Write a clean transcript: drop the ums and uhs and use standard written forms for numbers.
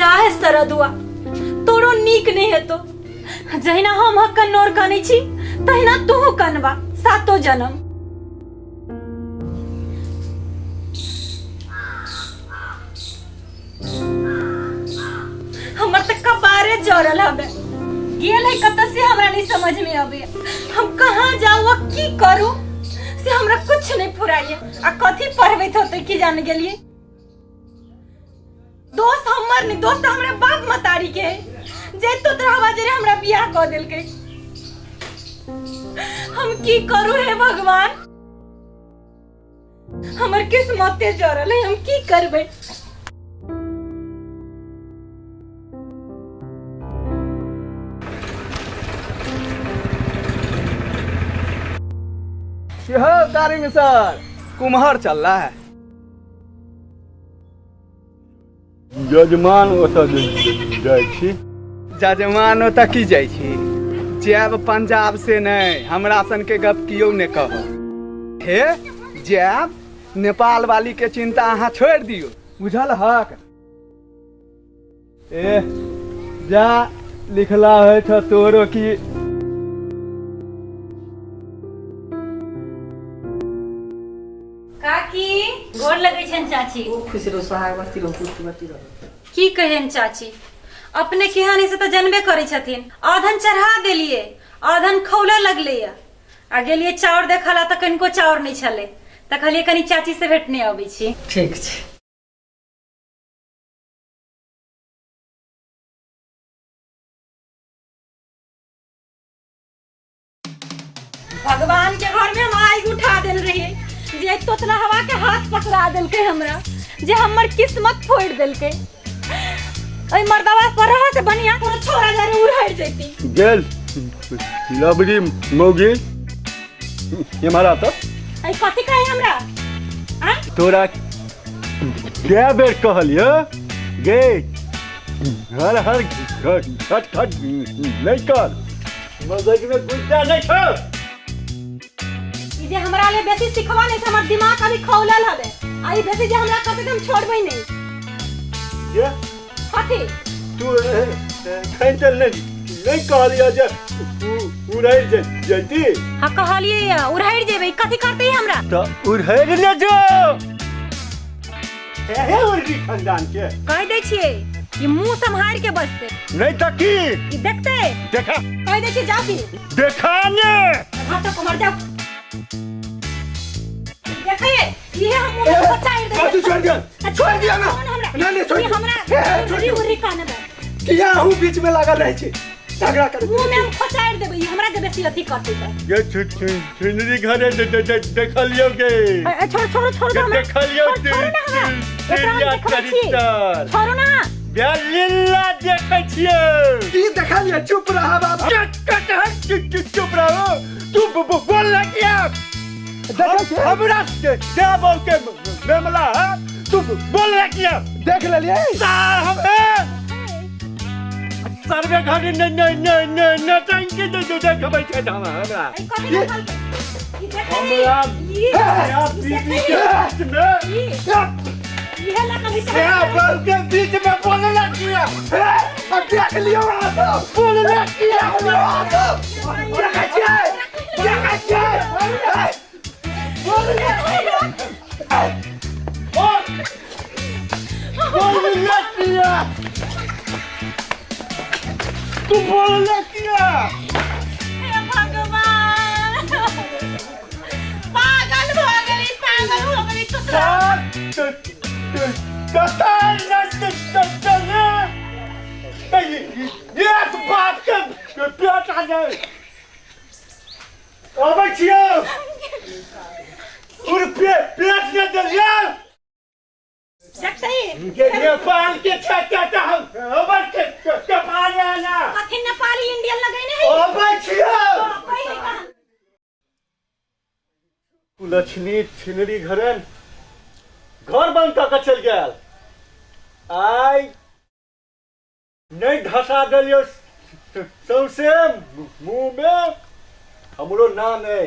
जाहे सरदुआ तोरो नीक नहीं है तो जहिना हम हक्कन नोर कने छी तहिना तू कनवा सातो जन्म। हमर तक कबारे जरल हबे गेल है कत से हमरा नहीं समझ में आवे। हम कहां जाऊ की करू से हमरा कुछ नहीं फुराइए आ कथी पढ़बे होते की जान गेलिए। दोस्त हमर नहीं दोस्त हमरा बाप मतारी के जे तो तरहवा जे हमरा बियाह क देल के। हम की करू हे भगवान हमर किस्मते जरल है हम की करबे। कारिंग सर कुम्हार चल रहा है। जजमान ओतऽ जाइ छी। जजमान ओतऽ की जाइ छी? जैब पंजाब से नहीं हमरा सन के गप कियो ने कह हे जैब नेपाल वाली के चिंता अहाँ छोड़ दियो बुझल हक। ए जा लिखला है तो तोरो की काकी गोर लगै छन चाची। खुश रहो सहायवती रहो पुष्टवती रहो। की कहेन चाची अपने केहानी से तो जनबे करे छथिन आधन चढ़ा देलिए आधन खौला लगले आ गेलिए चाउर देखला त कनको चाउर नहीं छले त कहलिए कनी चाची से भेटने आबै छी। ठीक छै। भगवान के घर में हम आग उठा देल रही जे तोतला हवा के हाथ पकड़ा देल के हमरा जे हमर किस्मत फोड़ देल के। ओइ मर्दवा पर रहा से बनिया तोर छोरा जारे उड़ाई जैती गेल लबड़ी मौगी ये मारा तो आई कथि कहे हमरा आ तोरा कै बेर कहलियो गे हर हर खट खट नहीं कर मजाक में गुस्सा नहीं कर। जे हमरा ले बेसी सिखवा नहीं हमर दिमाग अभी खौलल हबे आई बेसी जे हमरा कते हम छोड़बै नहीं। ये कथि तू खैंचल नहीं कहलियो जे उड़ाई जैती। हां कहलिए उड़ाई जेबै कथि करते हमरा तो उड़ाई ले जो है उर्दी खानदान के कह दै छियै ये मुंह संभाल के बसते नहीं तो की ये देखते देखा कह दै छी जाओ की देखा ने हां तो कुमार जाओ देखिए ये हम मुंह को चार दे तू छोड़ दिया ना नहीं छोड़ हमरा उरी उरी काने बा किया हूं बीच में लगा रहे छी झगड़ा कर मुंह में हम खचाड़ देबै हमरा के बेसी अथी करते त ये छिनरी घरे देखलियो के छोड़ छोड़ छोड़ दो देखलियो तेरिया चरित्र छोड़ो ना बेलिल्ला देखै छियो की देखलिए चुप रहा बाप चुप रहो तू बोल ना किया हमरा देवो के मामला है तू बोल ना किया देख ले लिए हमें सर्वे घड़ी न टंकी देखबै छै हमरा ये हमरा बीबी के हाथ में ये ला कभी से बोल के बीच में बोलना किया अब देख लियो बोलना किया देखा छै बोलना किया तू बोलना किया। हे भगवान पागल हो गई तो ये बात के पेट आ जाए अब छियो और पेट न दलिया देखते ही के नेपाल के छटा अब के पानी आना कथि नेपाली इंडियन लगाइने है अब छियो पहिले का लक्ष्मी छिनरी घरन घर बंद कऽ चल गेल आई नहीं धसा दिलियो सौसे मुंह में हमरो नाम है